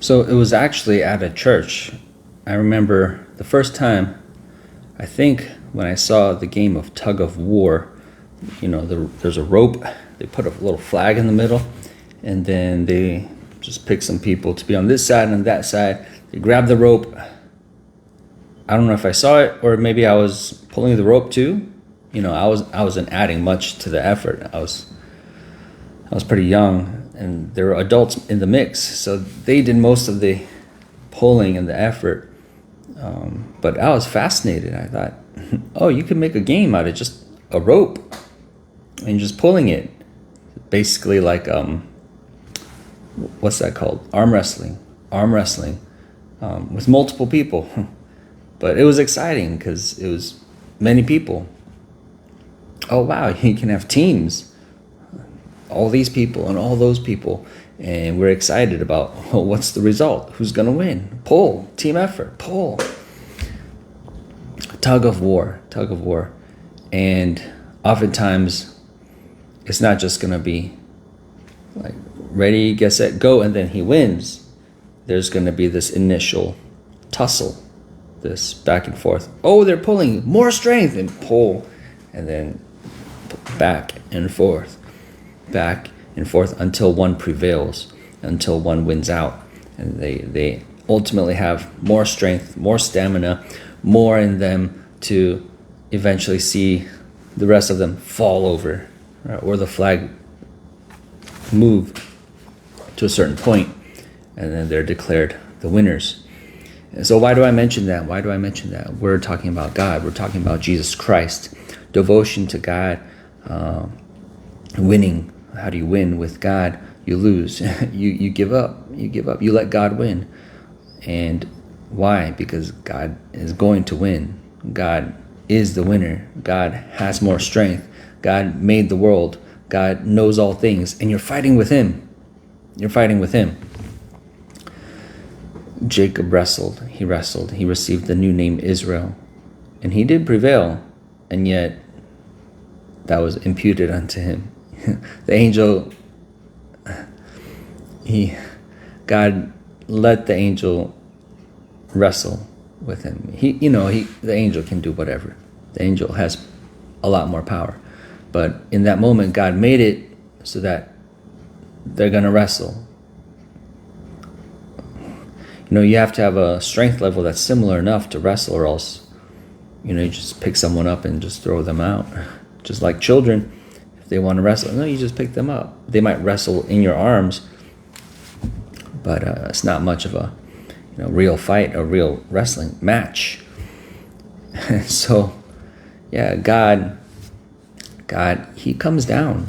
So it was actually at a church. I remember the first time, I think when I saw the game of tug of war, there's a rope, they put a little flag in the middle, and then they just pick some people to be on this side and on that side. They grab the rope. I don't know if I saw it or maybe I was pulling the rope too. I wasn't adding much to the effort. I was pretty young, and there were adults in the mix, so they did most of the pulling and the effort. But I was fascinated. I thought, oh, you can make a game out of just a rope and just pulling it. Basically like, what's that called? Arm wrestling with multiple people. But it was exciting because it was many people. Oh, wow, you can have teams. All these people and all those people. And we're excited about, what's the result? Who's going to win? Pull, team effort, pull. Tug of war. And oftentimes, it's not just going to be like, ready, get set, go, and then he wins. There's going to be this initial tussle, this back and forth. Oh, they're pulling, more strength, and pull, and then back and forth until one prevails, until one wins out. And they ultimately have more strength, more stamina, more in them to eventually see the rest of them fall over, right? Or the flag move to a certain point, and then they're declared the winners. And so why do I mention that? We're talking about God. We're talking about Jesus Christ. Devotion to God. Winning. How do you win with God? You lose. you give up. You let God win. And why? Because God is going to win. God is the winner. God has more strength. God made the world. God knows all things. And you're fighting with him. Jacob wrestled. He received the new name Israel. And he did prevail. And yet, that was imputed unto him. The angel, God let the angel wrestle with him. The angel can do whatever. The angel has a lot more power. But in that moment, God made it so that they're going to wrestle. You have to have a strength level that's similar enough to wrestle, or else, you just pick someone up and just throw them out. Just like children, if they want to wrestle, no, you just pick them up. They might wrestle in your arms, but it's not much of a real fight, a real wrestling match. So, yeah, God, he comes down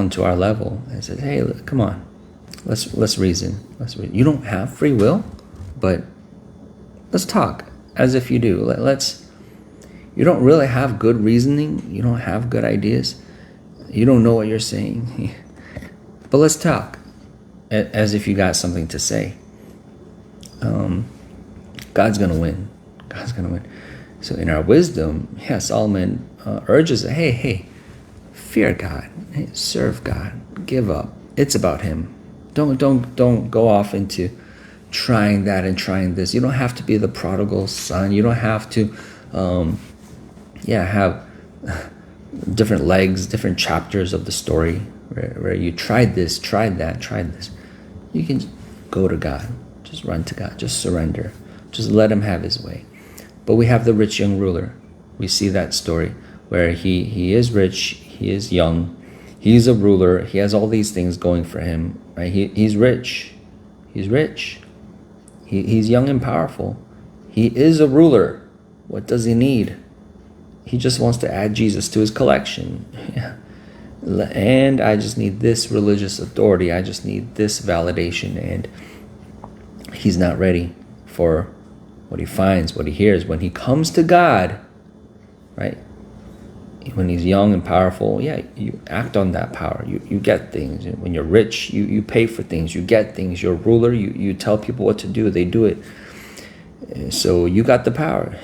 to our level and says, hey, come on, let's reason. You don't have free will, but let's talk as if you do. You don't really have good reasoning. You don't have good ideas. You don't know what you're saying. But let's talk as if you got something to say. God's going to win. So in our wisdom, Solomon urges, hey, fear God. Hey, serve God. Give up. It's about him. Don't go off into trying that and trying this. You don't have to be the prodigal son. You don't have to have different legs, different chapters of the story where you tried this, tried that, tried this. You can go to God. Just run to God. Just surrender. Just let him have his way. But we have the rich young ruler. We see that story where he is rich, he is young, he's a ruler, he has all these things going for him. Right? He's rich. He's young and powerful. He is a ruler. What does he need? He just wants to add Jesus to his collection. Yeah. And I just need this religious authority. I just need this validation. And he's not ready for what he finds, what he hears. When he comes to God, right? When he's young and powerful, you act on that power. You get things. When you're rich, you pay for things. You get things. You're a ruler. You tell people what to do. They do it. So you got the power.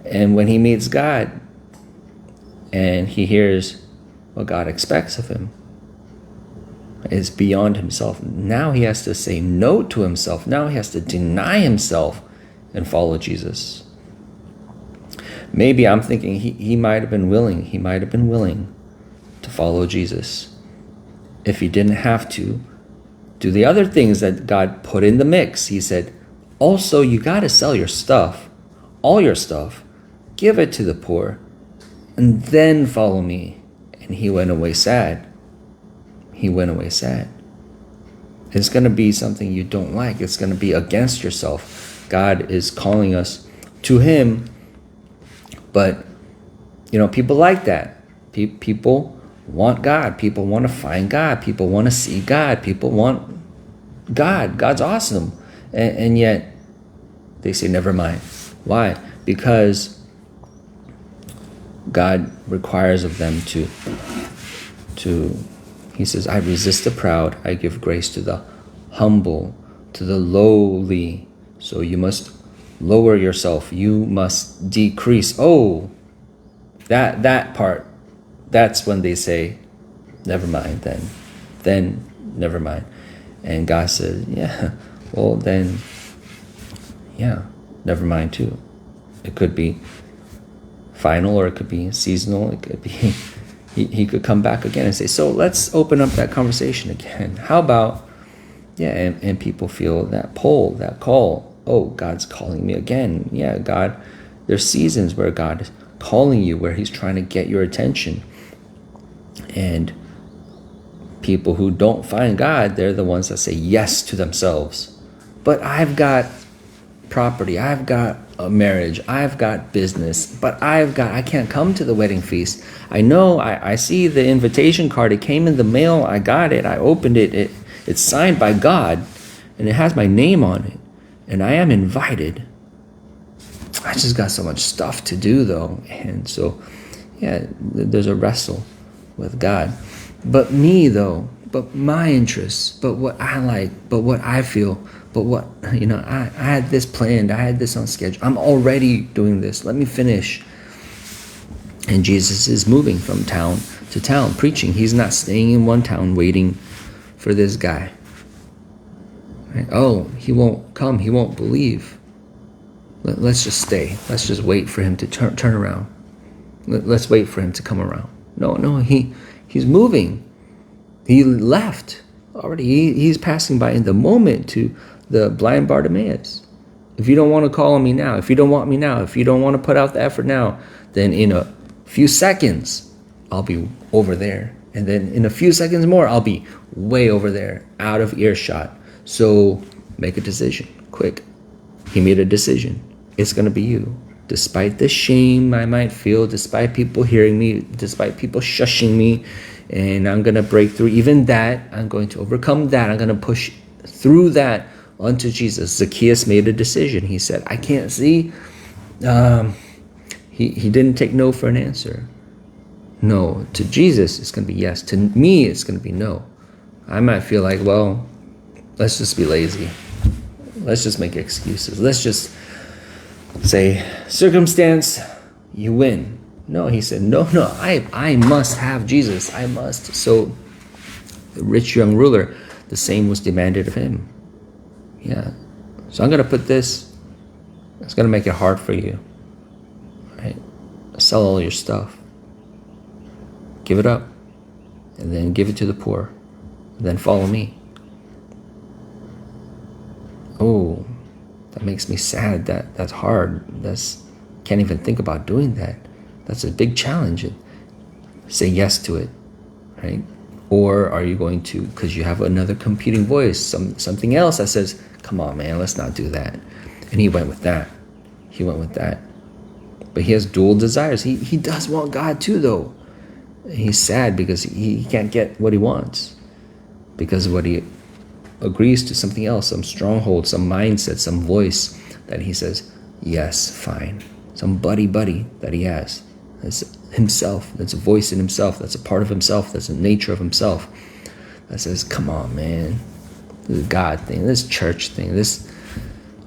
And when he meets God and he hears what God expects of him, It's beyond himself. Now he has to say no to himself. Now he has to deny himself and follow Jesus. Maybe I'm thinking he might have been willing. He might have been willing to follow Jesus if he didn't have to do the other things that God put in the mix. He said, also, you got to sell your stuff, all your stuff, give it to the poor, and then follow me. And he went away sad. He went away sad. It's going to be something you don't like. It's going to be against yourself. God is calling us to him. But, people like that. People want God. People want to find God. People want to see God. People want God. God's awesome. And yet they say, never mind. Why? Because God requires of them to he says, I resist the proud. I give grace to the humble, to the lowly. So you must lower yourself. You must decrease. Oh, that part, that's when they say, never mind then. Then never mind. And God says, yeah, well then, yeah, never mind too. It could be final, or it could be seasonal. It could be, he could come back again and say, so let's open up that conversation again. How about, and people feel that pull, that call. Oh, God's calling me again. Yeah, God, there's seasons where God is calling you, where he's trying to get your attention. And people who don't find God, they're the ones that say yes to themselves. But I've got property, I've got a marriage, I've got business, but I can't come to the wedding feast. I know, I see the invitation card, it came in the mail, I got it, I opened it, it's signed by God, and it has my name on it, and I am invited. I just got so much stuff to do though, and so, there's a wrestle with God. But me though, but my interests, but what I like, but what I feel, but what, I had this planned, I had this on schedule. I'm already doing this. Let me finish. And Jesus is moving from town to town, preaching. He's not staying in one town waiting for this guy. Right? Oh, he won't come. He won't believe. Let's just stay. Let's just wait for him to turn around. Let's wait for him to come around. No, he's moving. He left already. He's passing by in the moment to the blind Bartimaeus. If you don't want to call on me now, if you don't want me now, if you don't want to put out the effort now, then in a few seconds, I'll be over there. And then in a few seconds more, I'll be way over there, out of earshot. So make a decision, quick. He made a decision. It's going to be you. Despite the shame I might feel, despite people hearing me, despite people shushing me, and I'm going to break through even that. I'm going to overcome that. I'm going to push through that unto Jesus. Zacchaeus made a decision. He said, I can't see. He didn't take no for an answer. No. To Jesus, it's going to be yes. To me, it's going to be no. I might feel like, well, let's just be lazy. Let's just make excuses. Let's just say, circumstance, you win. No, he said, no, I must have Jesus. I must. So the rich young ruler, the same was demanded of him. Yeah. So I'm going to put this, it's going to make it hard for you. Right? Sell all your stuff. Give it up. And then give it to the poor. And then follow me. Oh, that makes me sad. That's hard. Can't even think about doing that. That's a big challenge. Say yes to it, right? Or are you going to, because you have another competing voice, something else that says, come on, man, let's not do that. And he went with that. But he has dual desires. He does want God too, though. He's sad because he can't get what he wants. Because of what he agrees to something else, some stronghold, some mindset, some voice that he says, yes, fine. Some buddy that he has. That's himself. That's a voice in himself. That's a part of himself. That's a nature of himself. That says, come on, man. This God thing, this church thing, this,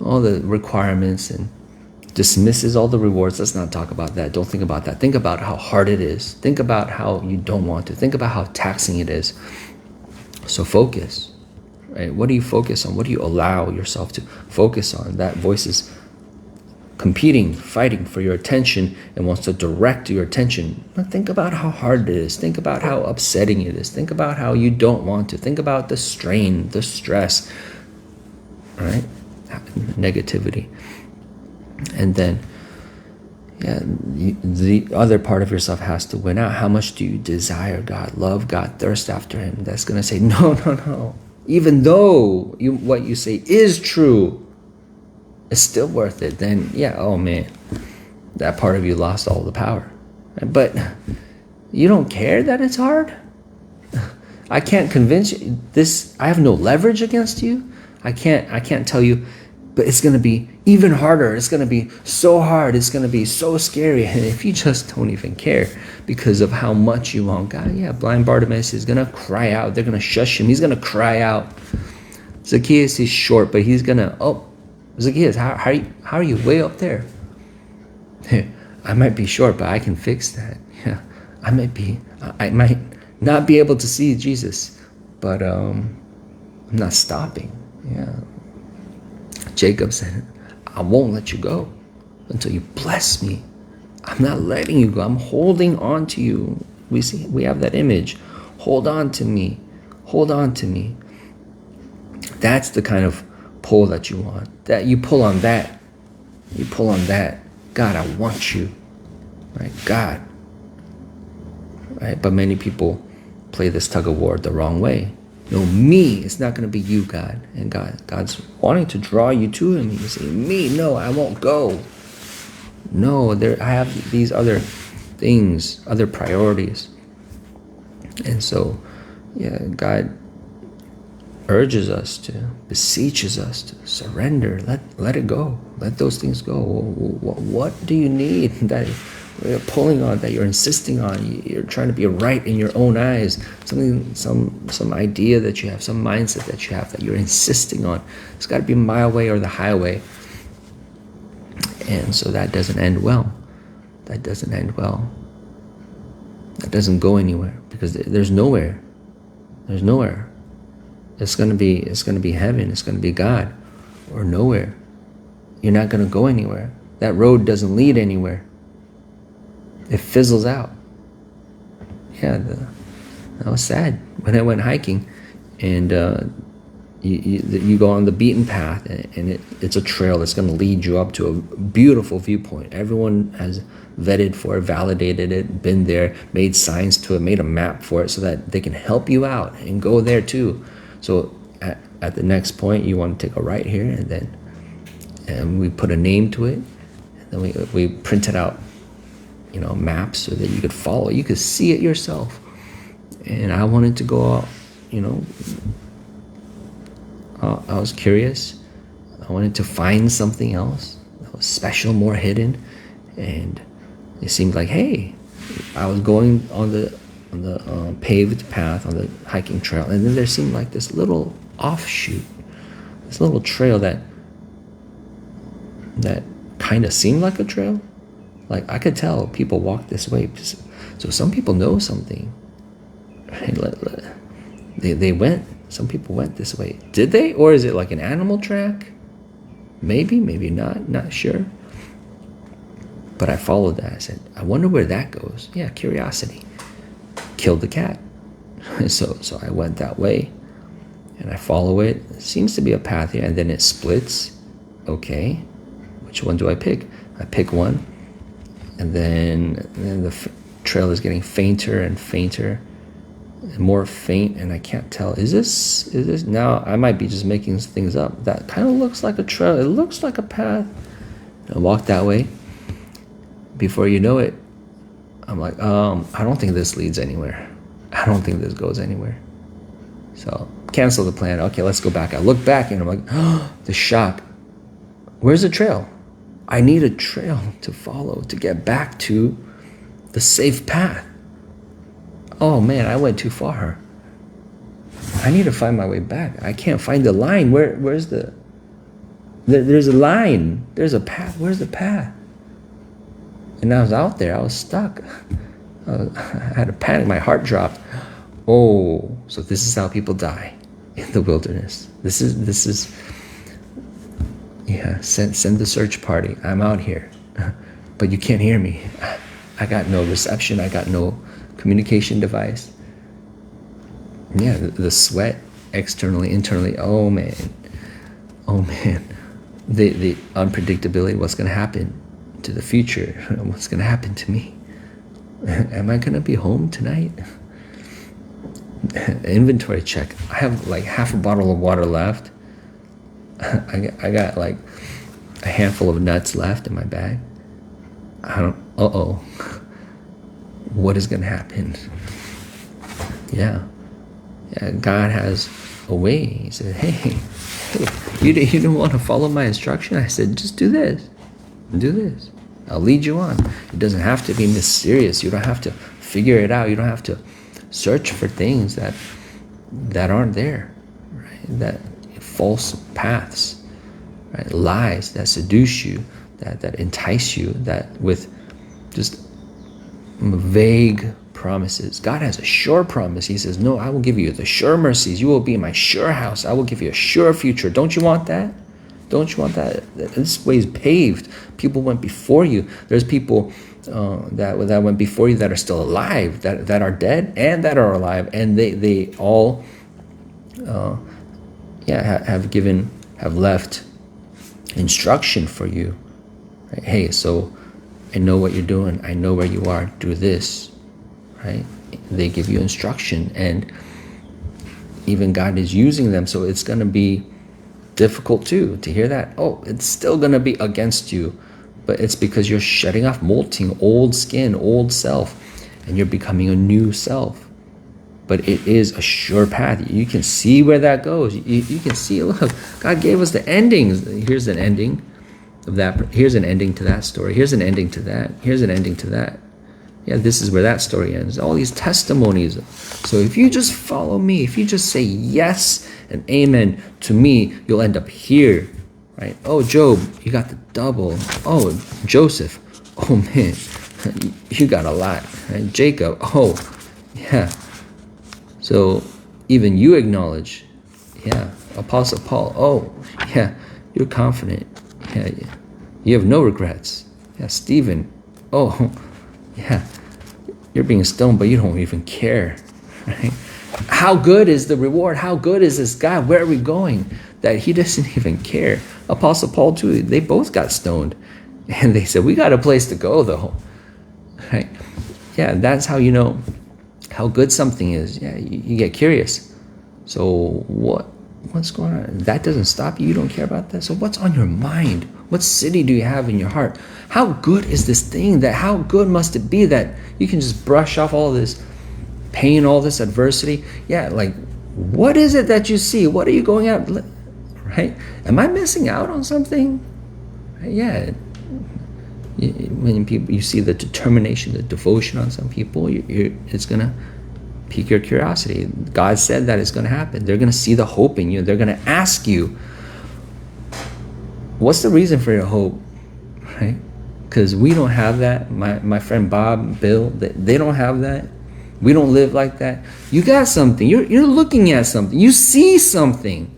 all the requirements, and dismisses all the rewards. Let's not talk about that. Don't think about that. Think about how hard it is. Think about how you don't want to. Think about how taxing it is. So focus, right? What do you focus on? What do you allow yourself to focus on? That voice is competing, fighting for your attention and wants to direct your attention. Now think about how hard it is. Think about how upsetting it is. Think about how you don't want to. Think about the strain, the stress, all right? Negativity. And then, the other part of yourself has to win out. How much do you desire God, love God, thirst after Him? That's going to say, no. Even though what you say is true, it's still worth it. Then, oh man, that part of you lost all the power. But you don't care that it's hard? I can't convince you this. I have no leverage against you. I can't tell you, but it's going to be even harder. It's going to be so hard. It's going to be so scary. And if you just don't even care because of how much you want God, blind Bartimaeus is going to cry out. They're going to shush him. He's going to cry out. Zacchaeus is short, but he's going to, Zacchaeus, how are you way up there? I might be short, but I can fix that. I might not be able to see Jesus, but I'm not stopping. Jacob said, I won't let you go until you bless me. I'm not letting you go. I'm holding on to you. We have that image. Hold on to me. Hold on to me. That's the kind of pull that you want. That you pull on that. You pull on that. God, I want you. Right? God. Right? But many people play this tug of war the wrong way. No, me. It's not going to be you, God. And God's wanting to draw you to Him. You say, me, no, I won't go. No, I have these other things, other priorities. And so, God urges us to, beseeches us to surrender. Let it go. Let those things go. What do you need that you're pulling on, that you're insisting on? You're trying to be right in your own eyes. Some idea that you have, some mindset that you have that you're insisting on. It's got to be my way or the highway. And so that doesn't end well. That doesn't end well. That doesn't go anywhere because there's nowhere. There's nowhere. It's gonna be heaven. It's gonna be God, or nowhere. You're not gonna go anywhere. That road doesn't lead anywhere. It fizzles out. That was sad when I went hiking, and you go on the beaten path, and it's a trail that's going to lead you up to a beautiful viewpoint. Everyone has vetted for it, validated it, been there, made signs to it, made a map for it so that they can help you out and go there too. So at the next point, you want to take a right here, and we put a name to it, and then we printed out maps so that you could follow. You could see it yourself. And I wanted to go out, I was curious. I wanted to find something else that was special, more hidden. And it seemed like, hey, I was going on the paved path, on the hiking trail, and then there seemed like this little offshoot, this little trail that kind of seemed like a trail. Like I could tell people walk this way. So some people know something. Right? They went. Some people went this way. Did they? Or is it like an animal track? Maybe not. Not sure. But I followed that. I said, I wonder where that goes. Yeah, curiosity. Killed the cat. So I went that way. And I follow it. It seems to be a path here. And then it splits. Okay. Which one do I pick? I pick one. And then the trail is getting fainter and fainter. More faint, and I can't tell. Is this now? I might be just making things up. That kind of looks like a trail. It looks like a path. I walk that way. Before you know it, I'm like, I don't think this leads anywhere. I don't think this goes anywhere. So cancel the plan. Okay, let's go back. I look back and I'm like, the shock. Where's the trail? I need a trail to follow to get back to the safe path. Oh man, I went too far. I need to find my way back. I can't find the line. Where's there's a line. There's a path. Where's the path? And I was out there. I was stuck. I had a panic. My heart dropped. Oh, so this is how people die in the wilderness. This is yeah, send the search party. I'm out here. But you can't hear me. I got no reception. I got no communication device. Yeah, the sweat externally, internally. Oh man. The unpredictability. What's going to happen to the future? What's going to happen to me? Am I going to be home tonight? Inventory check. I have like half a bottle of water left. I got like a handful of nuts left in my bag. What is going to happen? Yeah, God has a way. He said, hey, you didn't want to follow my instruction? I said, just do this. I'll lead you on. It doesn't have to be mysterious. You don't have to figure it out. You don't have to search for things that aren't there, right? That false paths, right? Lies that seduce you, that entice you, that with just vague promises. God has a sure promise. He says, no, I will give you the sure mercies. You will be in my sure house. I will give you a sure future. Don't you want that? Don't you want that? This way is paved. People went before you. There's people that went before you that are still alive, that are dead and that are alive, and they all have left instruction for you. Right? Hey, so I know what you're doing. I know where you are. Do this, right? They give you instruction, and even God is using them. So it's going to be difficult too to hear that. Oh, it's still going to be against you, but it's because you're shedding off, molting old skin, old self, and you're becoming a new self. But it is a sure path. You can see where that goes. You can see, look, God gave us the endings. Here's an ending of that. Here's an ending to that story. Here's an ending to that. Here's an ending to that. Yeah, this is where that story ends. All these testimonies. So if you just follow me, if you just say yes and amen to me, you'll end up here, right? Oh, Job, you got the double. Oh, Joseph, oh man, you got a lot. Right? Jacob, oh, yeah. So even you acknowledge, yeah. Apostle Paul, oh, yeah, you're confident. Yeah, you have no regrets. Yeah, Stephen, oh, yeah, you're being stoned, but you don't even care, right? How good is the reward? How good is this God? Where are we going? That he doesn't even care. Apostle Paul too, they both got stoned. And they said, we got a place to go though, right? Yeah, that's how you know how good something is. Yeah, you get curious. So what's going on? That doesn't stop you. You don't care about that. So what's on your mind? What city do you have in your heart? How good is this thing? That how good must it be that you can just brush off all this pain, all this adversity? Yeah, like what is it that you see? What are you going out? Right? Am I missing out on something? Yeah. When you see the determination, the devotion on some people, it's gonna pique your curiosity. God said that it's gonna happen. They're gonna see the hope in you. They're gonna ask you, what's the reason for your hope, right? Because we don't have that. My friend Bob, Bill, they don't have that. We don't live like that. You got something. You're looking at something. You see something.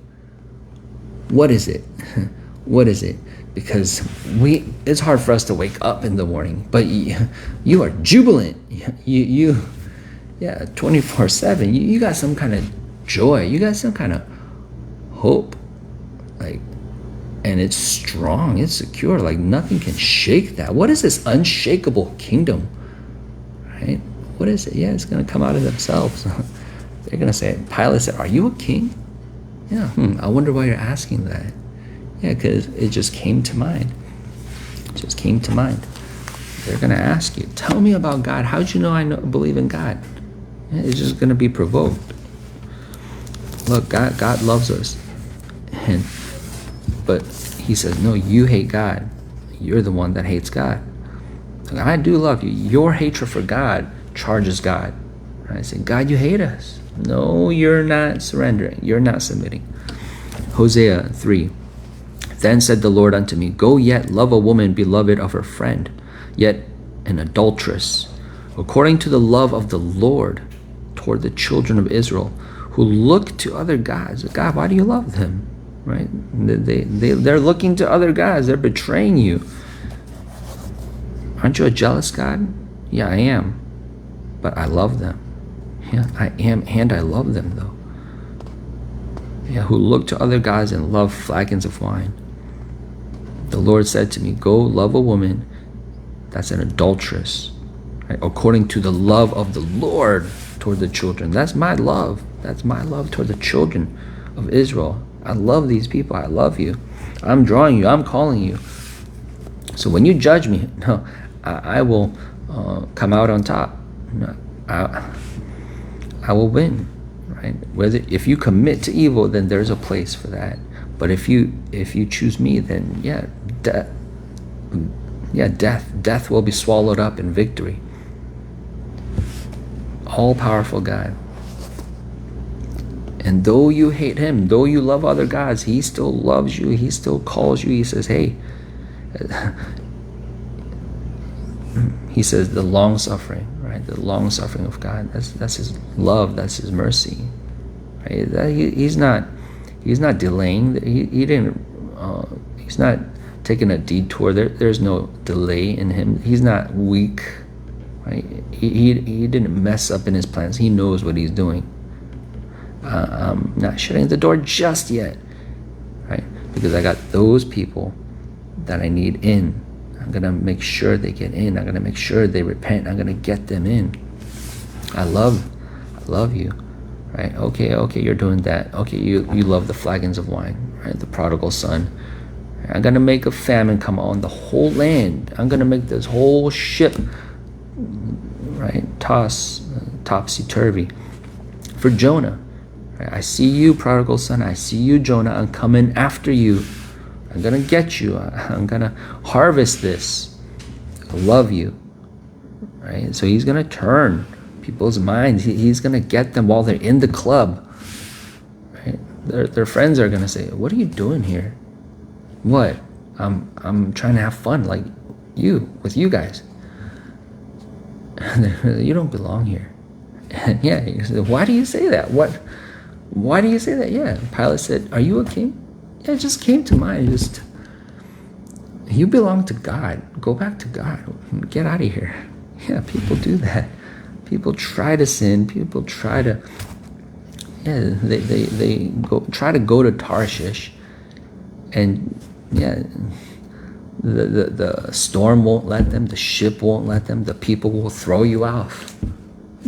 What is it? What is it? Because it's hard for us to wake up in the morning, but you are jubilant. You 24/7. You got some kind of joy. You got some kind of hope, like. And it's strong, it's secure, like nothing can shake that. What is this unshakable kingdom, right? What is it? Yeah, it's going to come out of themselves. They're going to say, Pilate said, are you a king? Yeah, I wonder why you're asking that. Yeah, because it just came to mind. It just came to mind. They're going to ask you, tell me about God. How'd you know I believe in God? Yeah, it's just going to be provoked. Look, God loves us. But he says, no, you hate God. You're the one that hates God. I do love you. Your hatred for God charges God. I say, God, you hate us. No, you're not surrendering. You're not submitting. Hosea 3. Then said the Lord unto me, go yet, love a woman beloved of her friend, yet an adulteress, according to the love of the Lord, toward the children of Israel who look to other gods. God, why do you love them? Right? They're looking to other gods. They're betraying you. Aren't you a jealous God? Yeah, I am. But I love them. Yeah, I am, and I love them, though. Yeah, who look to other gods and love flagons of wine. The Lord said to me, go love a woman that's an adulteress, right? According to the love of the Lord toward the children. That's my love. That's my love toward the children of Israel. I love these people. I love you. I'm drawing you. I'm calling you. So when you judge me, no, I will come out on top. I will win, right? Whether if you commit to evil, then there's a place for that. But if you choose me, then death will be swallowed up in victory. All-powerful God. And though you hate him, though you love other gods, he still loves you. He still calls you. He says, hey, he says the long suffering, right? The long suffering of God. That's his love. That's his mercy. Right? He's not delaying. He didn't. He's not taking a detour. There's no delay in him. He's not weak. Right? He didn't mess up in his plans. He knows what he's doing. I'm not shutting the door just yet, right? Because I got those people that I need in. I'm gonna make sure they get in. I'm gonna make sure they repent. I'm gonna get them in. I love you, right? Okay, you're doing that. Okay, you love the flagons of wine, right? The prodigal son. I'm gonna make a famine come on the whole land. I'm gonna make this whole ship, right, topsy-turvy. For Jonah, right? I see you, prodigal son. I see you, Jonah. I'm coming after you. I'm gonna get you. I'm gonna harvest this. I love you, right? So he's gonna turn people's minds. He's gonna get them while they're in the club, right? Their friends are gonna say, "What are you doing here?" What? I'm trying to have fun, like with you guys. You don't belong here. Yeah. He said, why do you say that? Why do you say that? Yeah. Pilate said, "Are you a king?" Yeah, it just came to mind. You belong to God. Go back to God. Get out of here. Yeah, people do that. People try to sin. People try to. Yeah, they try to go to Tarshish, and yeah, the storm won't let them. The ship won't let them. The people will throw you off.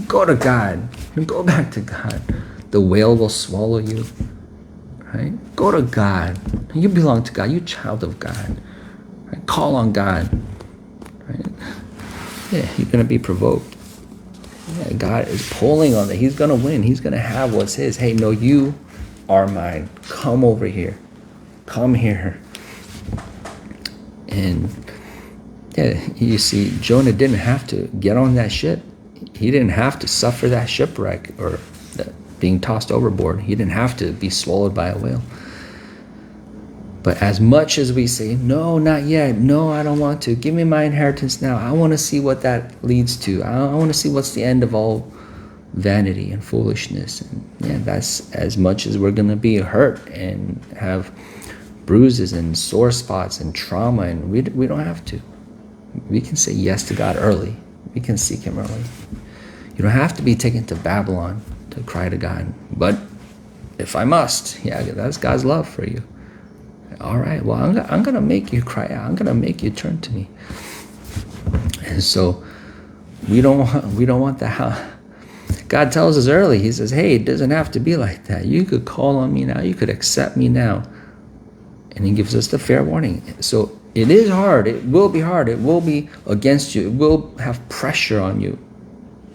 Go to God. Go back to God. The whale will swallow you. Right? Go to God. You belong to God. You're a child of God. Right? Call on God. Right? Yeah, you're going to be provoked. Yeah, God is pulling on it. He's going to win. He's going to have what's his. Hey, no, you are mine. Come over here. Come here. And yeah, you see, Jonah didn't have to get on that ship. He didn't have to suffer that shipwreck or being tossed overboard. He didn't have to be swallowed by a whale. But as much as we say, no, not yet. No, I don't want to. Give me my inheritance now. I want to see what that leads to. I want to see what's the end of all vanity and foolishness. And yeah, that's as much as we're going to be hurt and have bruises and sore spots and trauma. And we don't have to. We can say yes to God early. We can seek him early. You don't have to be taken to Babylon to cry to God. But if I must, yeah, that's God's love for you. All right, well, I'm going to make you cry out. I'm going to make you turn to me. And so we don't want that. God tells us early. He says, hey, it doesn't have to be like that. You could call on me now. You could accept me now. And he gives us the fair warning. So it is hard. It will be hard. It will be against you. It will have pressure on you.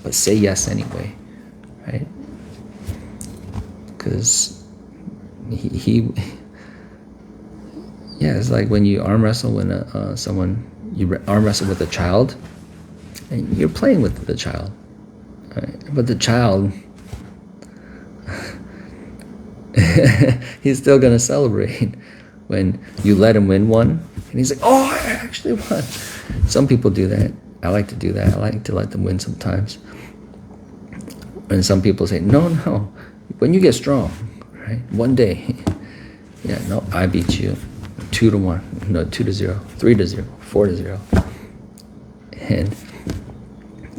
But say yes anyway, right? Because yeah, it's like when you arm wrestle when you arm wrestle with a child, and you're playing with the child, right? But the child, he's still gonna celebrate when you let him win one, and he's like, "Oh, I actually won." Some people do that. I like to do that. I like to let them win sometimes. And some people say, no, when you get strong, right? One day, yeah, no, I beat you 2-1, no, 2-0, 3-0, 4-0. And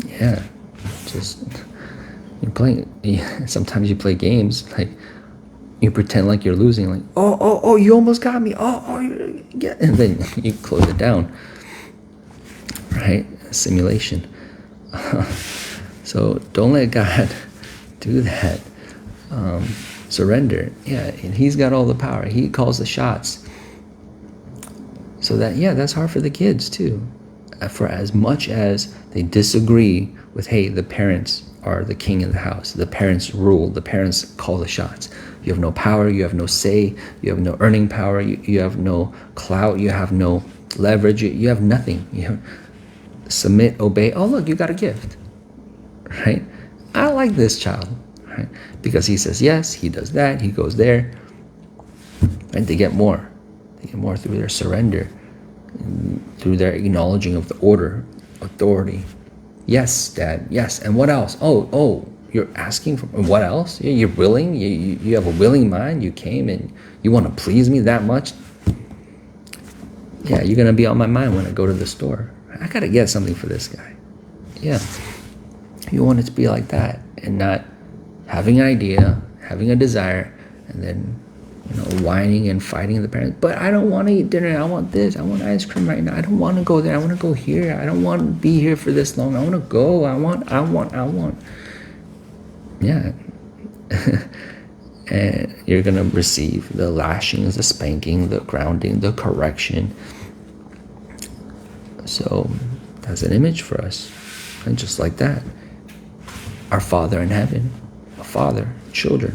yeah, just you're playing. Sometimes you play games like you pretend like you're losing, like oh, you almost got me. Yeah, and then you close it down, right? Simulation. So don't let God do that. Surrender. Yeah, and He's got all the power. He calls the shots. So that's hard for the kids too. For as much as they disagree with, hey, the parents are the king of the house. The parents rule. The parents call the shots. You have no power. You have no say. You have no earning power. You have no clout. You have no leverage. You have nothing. You submit, obey. Oh, look, you got a gift, right? I like this child, right? Because he says yes, he does that, he goes there, and they get more. They get more through their surrender, through their acknowledging of the order, authority. Yes, Dad, yes. And what else? Oh, you're asking for what else? You're willing? You have a willing mind? You came and you want to please me that much? Yeah, you're going to be on my mind when I go to the store. I got to get something for this guy. Yeah. You want it to be like that and not having an idea, having a desire, and then, whining and fighting the parents. But I don't want to eat dinner. I want this. I want ice cream right now. I don't want to go there. I want to go here. I don't want to be here for this long. I want to go. I want. Yeah. And you're going to receive the lashings, the spanking, the grounding, the correction. So that's an image for us. And just like that, our Father in heaven, a father, children.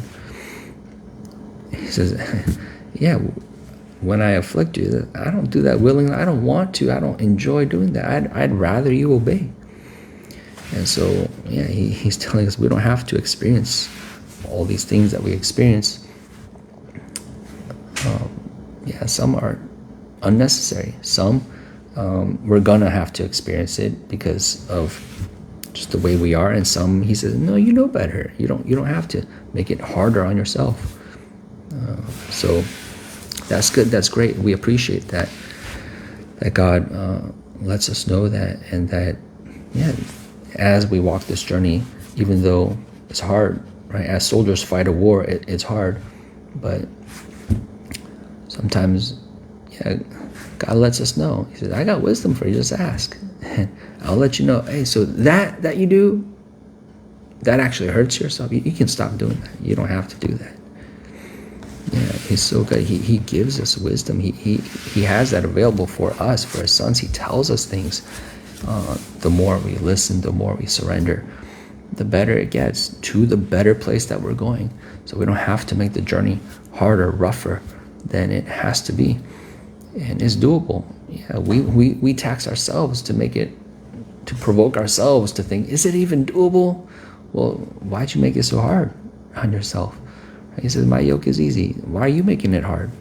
He says, yeah, when I afflict you, I don't do that willingly. I don't want to. I don't enjoy doing that. I'd rather you obey. And so, yeah, he's telling us we don't have to experience all these things that we experience. Some are unnecessary. Some we're gonna have to experience it because of just the way we are. And some, he says, no, you know better. You don't have to make it harder on yourself. So that's good. That's great. We appreciate that God lets us know that, and that, as we walk this journey, even though it's hard, right? As soldiers fight a war, it's hard, but sometimes, God lets us know. He says, I got wisdom for you. Just ask. And I'll let you know, hey, so that you do, that actually hurts yourself. You can stop doing that. You don't have to do that. Yeah, he's so good. He gives us wisdom. He has that available for us, for his sons. He tells us things. The more we listen, the more we surrender, the better it gets, to the better place that we're going. So we don't have to make the journey harder, rougher than it has to be. And it's doable. Yeah, we tax ourselves to make it, to provoke ourselves to think, is it even doable? Well, why'd you make it so hard on yourself? He says, my yoke is easy. Why are you making it hard?